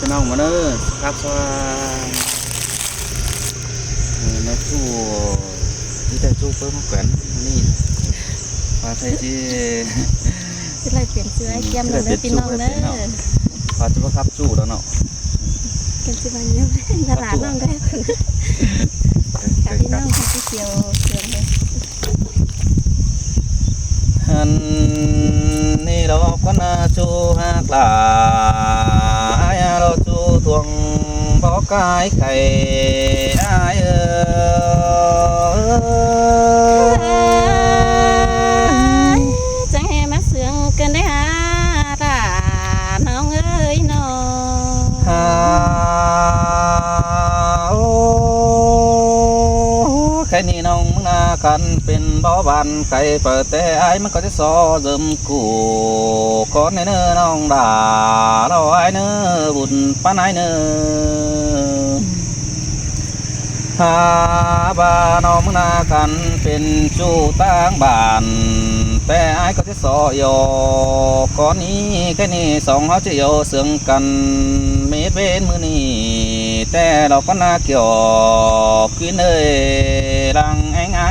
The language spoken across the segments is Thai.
น้องมาเนอะครับสวัสดีในตู้ที่ได้ตู้เพิ่มแขวนนี่มาไทยที่คืออะไรเปลี่ยนเสื้อเกี่ยมเลยพี่น้องเนอะพาจะมาครับตู้แล้วเนาะกันสิบวันนี้ตลาดน้องได้ค่ะพี่น้องค่ะที่เกี่ยวเกี่ยวเลยฮันนี่เราก็น่าจูฮักหลายเราจูทวงบอกกายไข่อายจังแห่มาเสืองกันได้ฮะตาน้องเอ้ยน้องฮาโอ้แค่นี้น้องมึงนากันเป็นบ่บานไข่เปิดแต่ไอ้มันก็จะซอเดิมกูก่อนในเนื้อน้องด่าเราไอ้เนื้อบุญป้าไอ้เนื้อฮาบาน้องมึงนากันเป็นจูตั้งบ้านแต่ไอ้ก็จะซอโยก่อนนี้แค่นี้สองเขาจะโยเสืองกันเม็ดเว้นมือนี้แต่เราก็น่าเกี่ยวกินเลยดังแองไอ้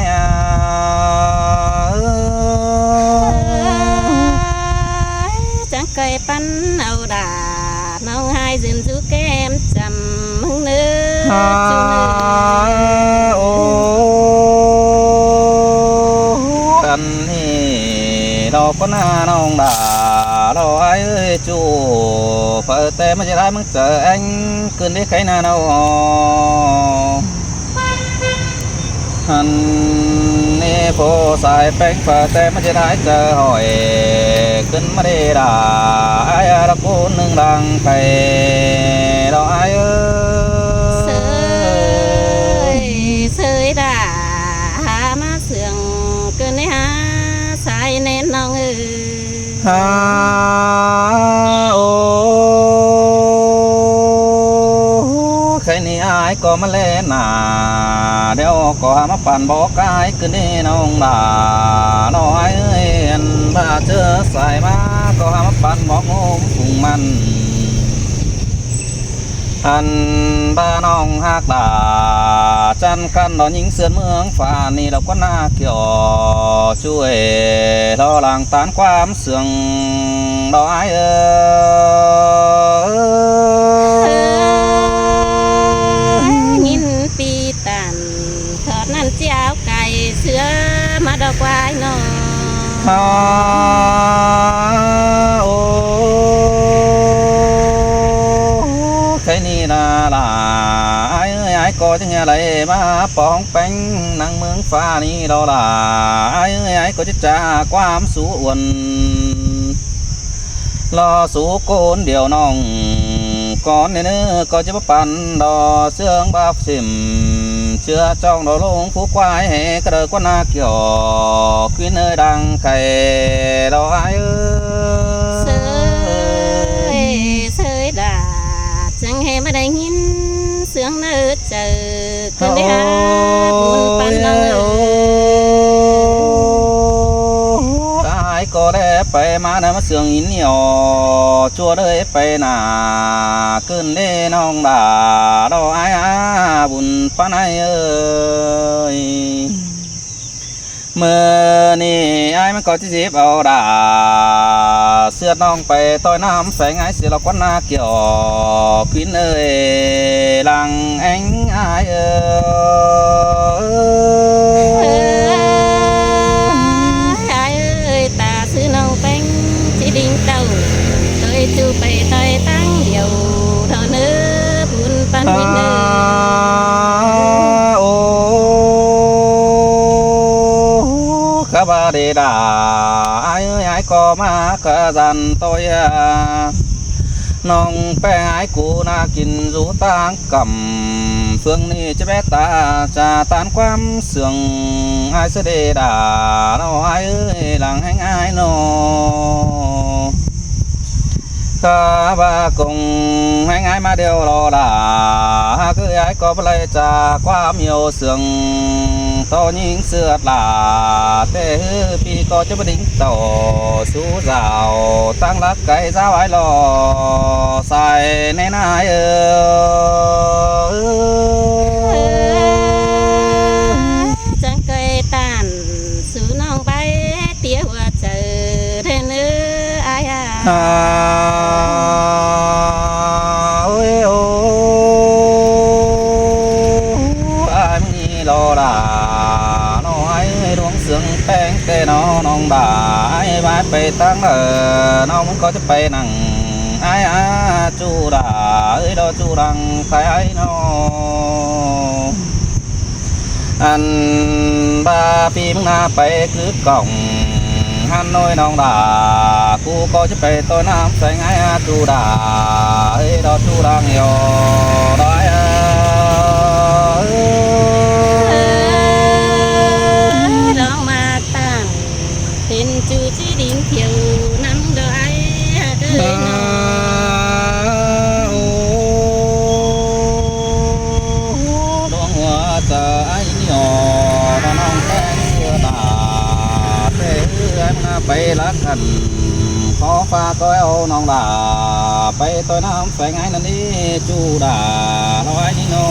จังไก่ปั้นเอาดาน้องให้ยืนจูแก้มจำมึงเนื้อจูเนื้อโอ้กันนี่เราก็น่าน้องด่าเราไอ้เอ้ยจูเปิดแต่ไม่จะได้มึงเจอเองคืนนี้ใครน่าเราฮันนี่โฟสายแป้งเปิดแต่ไม่จะได้เจอหอยขึ้นมาได้ด่าไอ้ละกูหนึ่งดังไปเราไอ้เอ้ยเสยด่าหามาเสืองเกินได้หาสายเน้นน้องเอ้ยฮาโอใครนี่อายก็มาเล่นหนาเดี๋ยวก็มาปั่นบอกกายขึ้นนี่น้องด่าน้อยเอ้ยบ้าเจอใส่มาก็มาปั่นบอกงมฝุ่งมันอันบ้าน้องหักด่าจันกันดอนยิงเสือนเมืองฝ่านี่เราก็น่าเกี่ยวช่วยเราหลังตานความเสื่องดอยยินปีตันทอดนั่นเจ้าไก่เสือมาดอกไว้น้องฮาโอใครนี่นาลาไอ้ก็จะเงี้ยอะไรมาปองแป้งนางเมืองฟ้านี่เราล่ะไอ้ก็จะจ่าความสู้อวนรอสู้โกนเดียวน้องก่อนเนื้อก็จะมาปั่นดอเสื่องบาสิมเชื่อจ้องดอลงผู้ควายให้กระเดกว่านาเกี่ยวขึ้นเนื้อดังไข่ดอไอ้เสยด่าจังให้มาได้ยินเสียงเนื้อเจอกันได้หาบุญปันน้องเอ๋ยก็ได้ไปมาได้มาเสียงอินเหนียวชัวเลยไปหนาขึ้นเล่น้องด่าเราไอ้บุญปันไอ้เอ้ยเมื่อนี่ไอ้มันก็จะจีบเอาด่าเสื้อน้องไปต่อยน้ำแฝงไอ้เสียเราก็น่าเกี่ยวพินเอ้ยหลังแองไอ้เอ้ยตาซื้อน้องเป็นจีดิงเต้าเคยจูไปต่อยตั้งเดียวเท่าเนื้อบุญปันวินเนื้อข้าบาดีดาไอ้ก็มากระจันตัวน้องแป้งไอ้กูน่ากินรูต่างกำเฟืองนี่จะแบตาจะตานความเสื่องไอ้เสดดาน้องไอ้หลังแห้งไอ้นอ ta ba cùng hai ngày mà đều lo là cứ ai có lấy trà qua nhiều sương to những xưa là thế vì có cho đỉnh tàu sú rào tăng lắc cái giáo ai lo xài nên ai chẳng cây tàn sú nong bay tía hoa chờ thế nữa ai ôi ô ai mi lo là nó ai đuông sương phèn tê nó nong đà ai bái bê tăng nó muốn có cho bê nằng ai chu đà ơi đó chu đằng phải ai nó anh ba phim na bê cứ cổng hắn nói nong đà cu có cho bê tôi nam xanh ai chu đà ơi đó chu đằng nhiều đó đó mà tàn tên chú chỉ đỉnh thiểu năm đó ai đời đón hoa chờ ai nhỏ nó nong tên xưa đà thế em bay lá cần khó pha coi ô nong đà bay tôi nam phải ngay là đi chu đà nó ai nó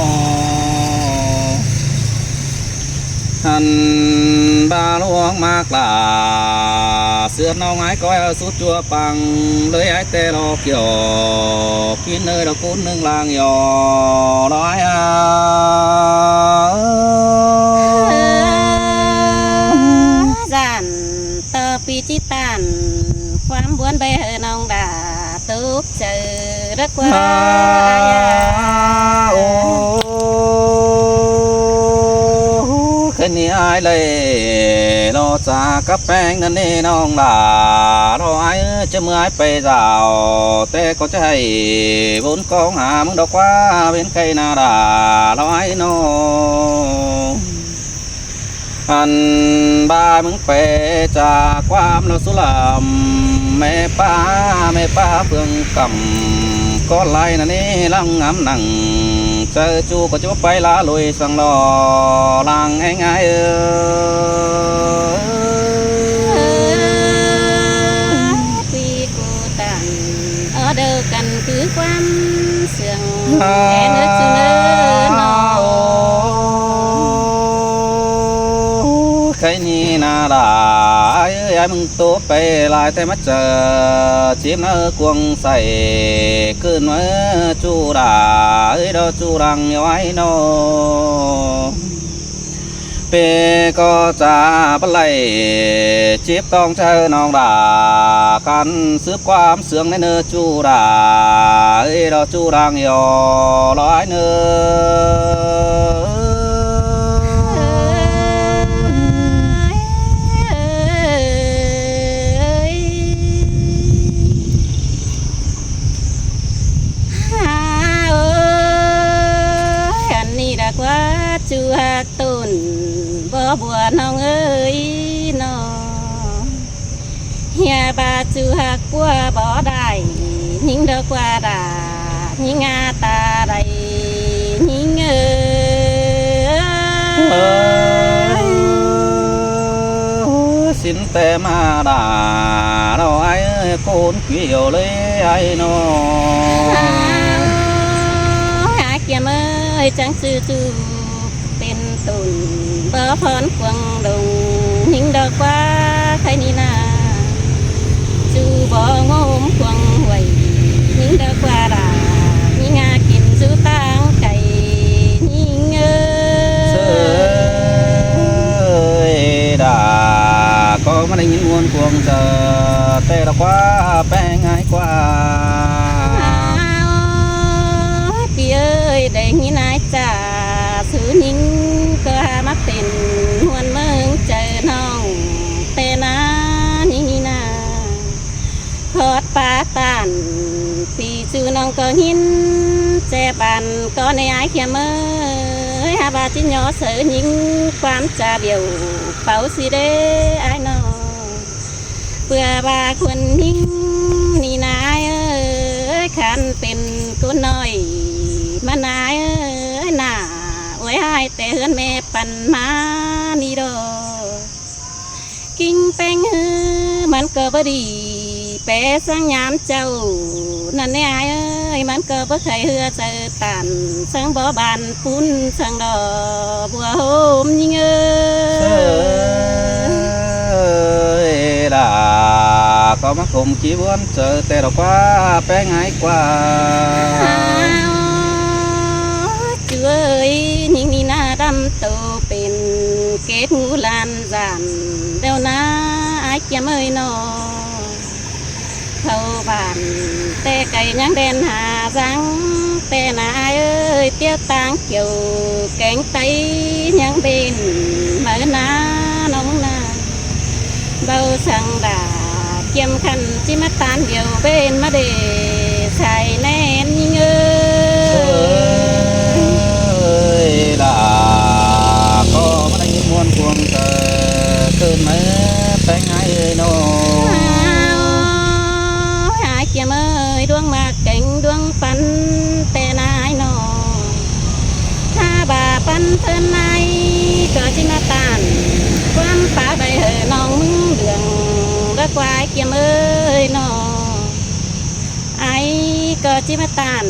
hành ba luông mạc là xưa nong ái coi suốt chua bằng lưới ái tê lo kiểu kín nơi đó cún nương làng nhỏ nói giản tờ pi chi tàn khoám buôn bê hờ nong đà túc chờ rất quá cái này ai lấy lo cha cắp beng nên đi nong đà lo ai chứ mưa ai bê rào tê có chạy bốn con hà mừng đâu quá bên cây nào đà lo ai nó anh ba mừng bê cha qua lo số làm mẹ ba phương cầm có lại là ní lăng ngắm nặng chơi chu có chỗ bay lá lùi sang lò làng anh ai tuy cô tàn ở đâu cần cứ quan sườn em ở chu nơ nó cái ni na đà ai mừng tốt bay lại tay mắt chờ chim nó cuồng say cơn mới chu đà ấy đó chu đằng nhiều ai nó pe có cha bắt lại chip con chơi nong đà căn xướp qua sướng nên nơ chu đà ấy đó chu đằng nhiều nói nữa quá chu hạc tồn bỏ bùa nong ơi nó nhà bà chu hạc qua bỏ đài những đó qua đà những ta đầy những xin tem mà đà đâu ai con kiểu lấy ai nó ai kia ơi chẳng sư chuเป็นตุนบ่พรควงดงหิงดอกว่าใครนี่นาจูบ่งมควงหวยหิงดอกว่าดาหิงากินจูตังไก่หิงเอ้ยđà có mà đánh những nguồn cuồng chờ tê là quá bé ngay quáพี่เอ้ยได้ยินนายจ่าซื้อยิงก็หามาเป็นหวนเมืองเจอน้องแต่นานี่นาพอดปลาตานปีจูน้องก็หินแจบันก็ในไอเขียมเอ้ยหาบาจินยอเสือยิงความจ่าเบียวเป่าสีเด้ไอ้น้องเพื่อบาคนยิงนี่นายเอ้ย กูน้อยมานายเอ้ยหน้าโอ้ยหายแต่เฮือนแม่ปันมานี่ดอกกิ่งแป้งฮือมันก็บ่ดีแปรสังยามเจ้านั่นแน่อายเอ้ยมันก็บ่เคยเฮือเจอตันสังบ่บานปุ้นสังดอกบัวโฮมยิงเอ้ เอ้ ย ยล่ะก็มาข่มจีบวนเจอแต่ดอกว่าแป้งง่ายกว่า จื้อเอ้ยยิงนี่หน้าดำโตเป็นเกตงูลานจันเดี๋ยวนะอายเกี่ยมเอ้ยนอเข้าบ้านแต่ไก่ยังเด่นหาจังแต่นายเอ้ยเตี้ยตางเกี่ยวแกงไตยังเป็นเหมือนน้าน้องนาเบาสังดาเกี่ยมขันจิมาตานเดียวเป็นมาเดใส่แน่นยิงเอ้ เอ้ ย ยล่ะก็มาได้ยินมวนพวงเธอขึ้นมาแป้งง่ายเอ้ยโน หาเกี่ยมเอ้ยดวงมากเก่งดวงปันแต่นายนอถ้าบาปันเพิ่นในก็จิมาตานความป่าใบเหอน้องมึงเดืองรักวายเกี่ยมเอ้ยนอไอ้ก็จิมาตาน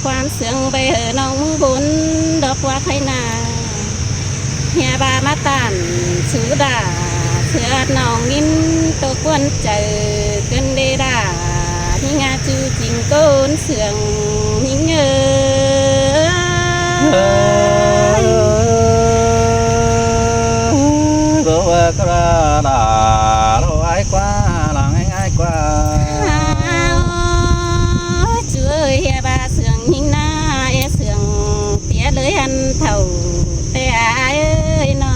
ความเสื่องใบเหอน้องมึงบุญดอกว่าไทยนาเฮียบามาตานสูดาเสือน้องยิ้มตัวกวนเจอเกินเดดาที่งาจูจริงโกนเสื่องนิ่งเอ้ เอ้ ย ยบอกว่ากระดาเราไอ้กว่าหลังง่ายกว่า ช่วยเฮียบาเสื่องยิงหน้าเอเสื่องเปียเลยอันเท่าแต่อายเอ้ยนอ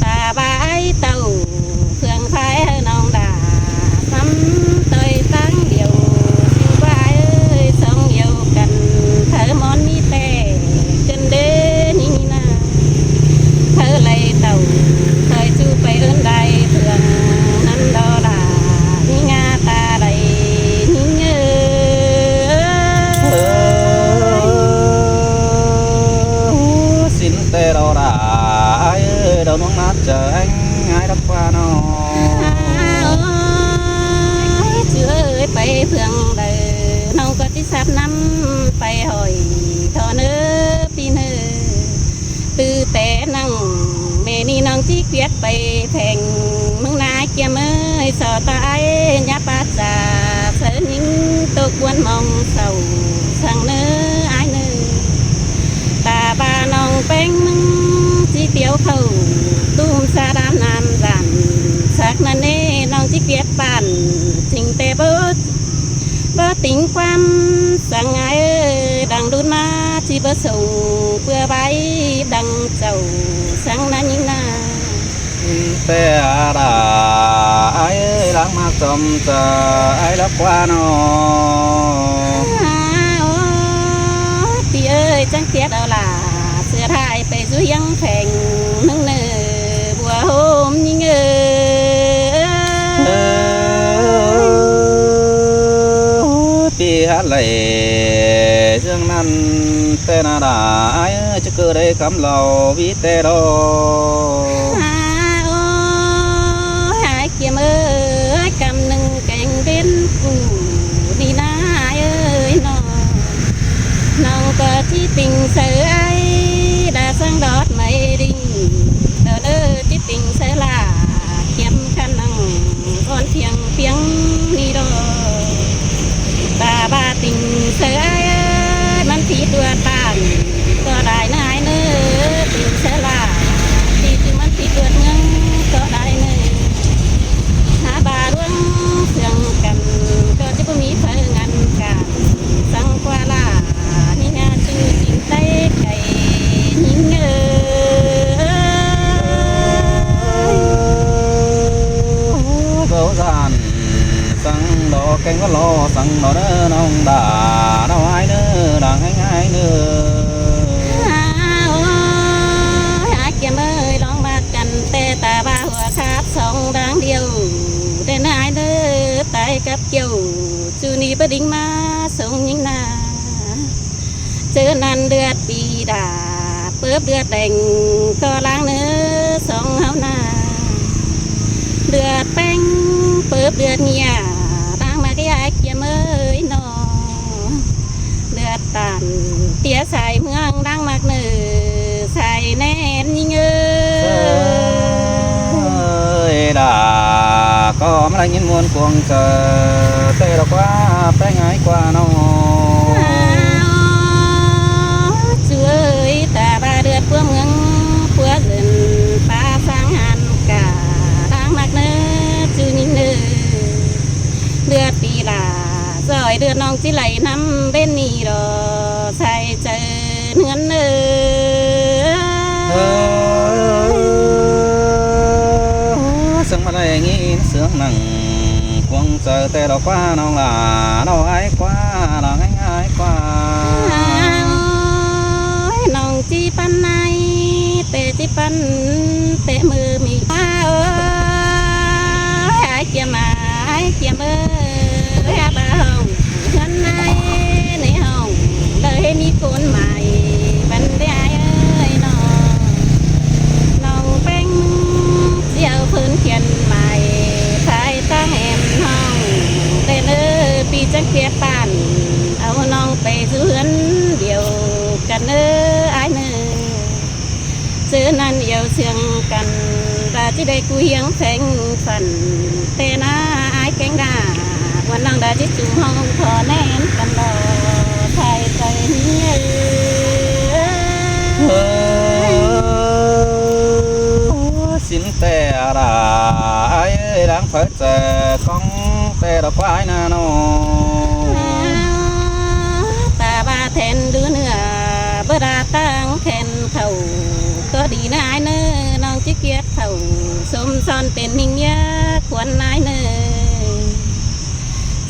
ตาบายเต่าเพื่องพายให้น้องดาซ้ำเตยตั้งเดียวสิวบายเอ้ยสองเดียวกันเธอมอนมีแต่เกินเด้นี่นะเธอเลยเต่าเคยจูไปเอิ้นใดเพื่องนั้นดอดานี่งาตาใดนี่เง เอ้ ย ยสินแต่เราด่าไอ้เอ้ยเราน้องนัดเจอanhง่ายรักกว่าน้อง เชื่อเอ้ยไปเพื่องเดิน้องก็ที่ซับน้ำไปหอยทอเนื้อปีเนื้อตื้อแต่นั่งเมนี่น้องที่เกลียดไปแพงมึงนาเกี่ยมเอ้ยสอตายยาปาจาเสือยิงตกวนมองเศร้าสั่งเนื้ออายเนื้อตาบาน้องแป้งมึงจีเตียวเข้าตุ้มซาดามน้ำรันสักนั่นเน่น้องจีเกลียดปั่นทิ้งแต่บ่ติงความสั่งไงเอ้ยดังดุนมาที่บ่ส่งเพื่อใบดังเจ้าสั่งนั้นยิ่งนา แต่ด่าไอ้เอ้ยรักมากจอมเจอไอ้รักกว่าน้อง โอ้พี่เอ้ยจังเกียดเอาล่ะเสื้อทายไปสู้ยังแข่งนึงเนอบัวโฮมยิ่งเอ้ เอย อปีฮัลเลยเรื่องนั้นแต่นาด่าไอ้เอ้ยจะเกิดได้คำเราวิเตโร โอ้หายเกี่ยมเอ้ยกำหนึ่งแกงเป็นกูดีนะเอ้ยน้องก็ที่ติ่งเสือไอ้ดาสังดอดไม่ดิ่งเดินที่ติ่งเสือลาเขียมขันนังอ่อนเพียงนี่ดอตาบาติ่งเสือไอ้มันผีตัวตานก็ได้นายเนื้อติ่งเสือลาที่คือมันผีตัวเนื้อก็ได้เนื้อหาบาร่วงเสื่องกันก็จะไม่มีเพื่องานกันสังกวาลานี่งาชื่อจริงใจไก่ อนันเดือดปีดาเปิบเดือดแดงก็ล้างเนื้อสองเฮาหน้าเดือดแป้งเปิบเดือดเงียล้างมาก็ยายเกี่ยมเอ้ยนอเดือดตันเตี้ยใส่เมืองดังมากเนื้อใส่แน่นยิ่งเอ้ đà có mà nhìn muôn cuồng chờ tê đâu quá bé ngái qua nó chú ơi ta ba đợt của mương của gần ba sang hàn cả đang mặc nơ chú nhìn nơ đợt đi là rồi đợt nong chỉ lấy năm bên nì rồi sai chờ nương nơ sương mà đây nghĩ sướng nặng cuồng chờ tê đâu quá nó ai quá là ai quá nong chi pan này tê chi pan tê mưa mi ai kia mà ai kia mơ bà hồng hôm nay này hồng đời mi cuốn mày vấn đề ai ơi nó nong bánh gieo phun khiên mày thay ta hèm hồng tên ơi pi chắc kia bàn áo nong bề dưới điều cần ơi ai nơi xưa nan yêu thương cần và chỉ đây cú hiến phèn phần tên ai cánh đàวันนังดาจิจุห้องขอแนมกันรอไทยใจนี้xin tè đà ai ơi đang phải chờ con tè đà quái na nó ta ba thèn đứa nữa bữa ra tăng thèn thầu có đi na ai nơ non chiếc kia thầu xôm son tên hình nhá quần ai nơ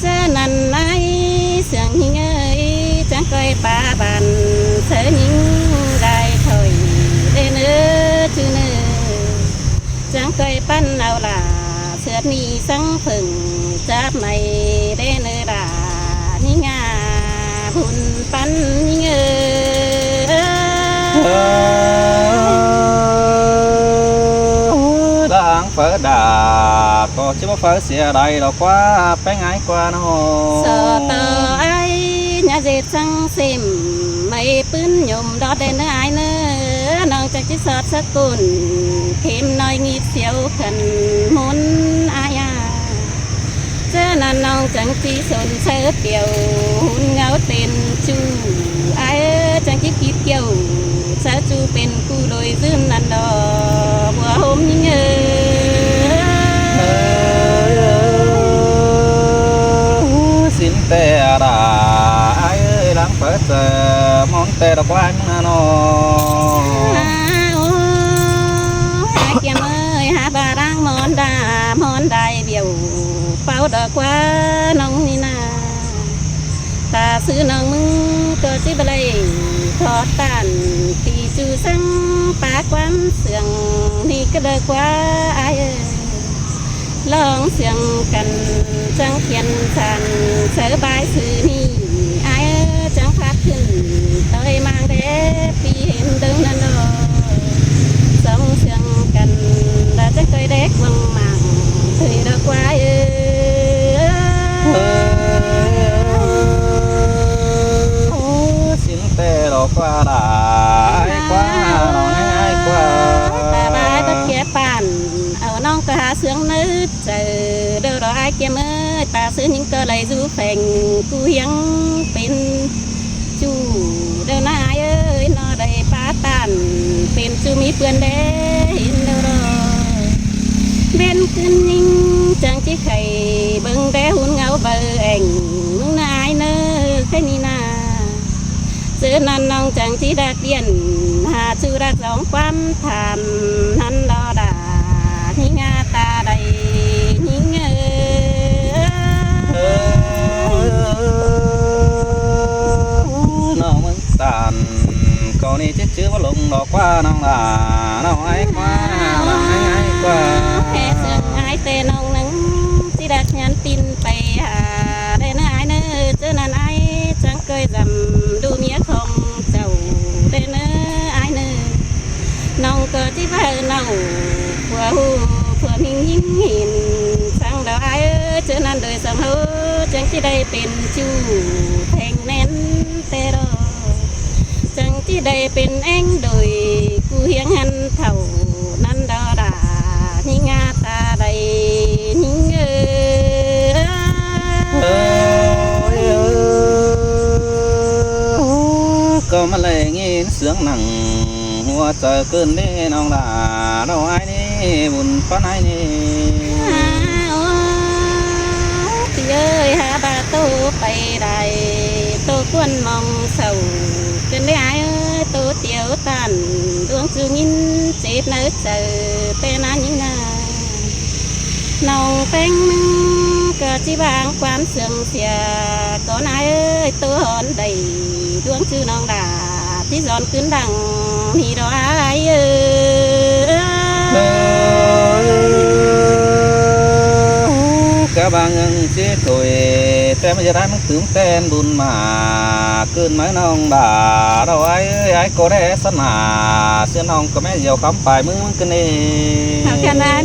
chớ nằn ai sương hình ơi chẳng coi ba bàn sớ những đại thời đê nơ chư nơ chẳng coi pan nào là sớt ni sáng phừng chắp mày đê nơ đà ni ngà bùn pan ni đang phải đà có chứ không phải xìa đầy đâu quá bé ngái qua nó sợ tờ ai nhà dệt sang xem mày pươn nhôm đó đen ai nữa nong chắc chỉ sợ sắc cồn thêm nói nghiệp xéo khẩn muốn ai à chớ nàn nong chẳng chỉ sồn sơ tiểu hun ngáo tên chu ai chẳng chỉ kịp kiều sa chuเป็นกูโดยdương nàn đò mùa hôm nhớ xin tè đà ai ơi đang phải chờ món tè đà quái nó hai kiêm ơi hai bà đang món đài biểu bao đò quá nông ni na ta xứ nông mưng có chỉ bơi thọ tàn thì chú sang phá quán sương ni cái đời quá ai ơi lông sương cần trăng kiên sàn sớ bài sư ni ai ơi trăng phátขึ้นtới mang thế pi hiện đứng lên đó sông sương cần đã chắc tôi đét vòng màng thì đã quá ơi xin tè đà qua đà ai quá nó ai quá ta bài bất kia bàn ở nông cơ hạ sướng nữ chờ đâu đó ai kia mới ta xứ những cơ lấy du phèn cu hiếng bên chú đâu na ai ơi nó đầy phá tàn bên chú mi vườn đế in đâu đó bên cơn ninh chẳng chỉ khay bưng đế hun ngáo bờ ảnh nung na ai nơ cái ni na xứ nan nông chẳng chỉ đạt điển hà chú đạt giống quan thàn hắn đo đà nhí nga ta đầy nhí ngơ nó mới tàn còn đi chết chưa có lùng đỏ qua nó ai quá ai quá hè sương ai tên nông nắng chỉ đạt nhắn tin bay hà đây là ai nữa chứ nan ai chẳng cười dầm đu mía không น้องผัวหูผัวมิงยิ้มเห็นสั่งดอกไอ้เอ้ยเจอนั้นโดยสมหูจังที่ได้เป็นจูแทงแน่นแต่รอจังที่ได้เป็นเอ็งโดยกูเฮียงหันเท่านั้นดอดาหิงาตาใดหิงเอ้ยก็มาเลยงินเสียงหนังหัวใจเกินเล่น้องดาเราไอ้นี่บุญป้าไอ้นี่ พี่เอ้ยหาบาโตไปได้โตควนมองเศร้าจนได้ไอ้เอ้ยโตเตียวตันดวงจูงินเจ็บเนื้อเจอเป็นนั้นยังไงน้องแป้งนึงก็จีบางความเสื่อมเสียก่อนไอ้เอ้ยตัวหอนใดดวงชื่อน้องดาที่สอนขึ้นดังนี่ดอกไอ้เอ้ย cả ba nhân chế tuổi tem giờ đây mất tướng tên buồn mà cơn mấy nông bà đâu ai có đẻ sẵn mà xưa nông có mấy dầu khám phải mướn cái này ทำแค่นั้น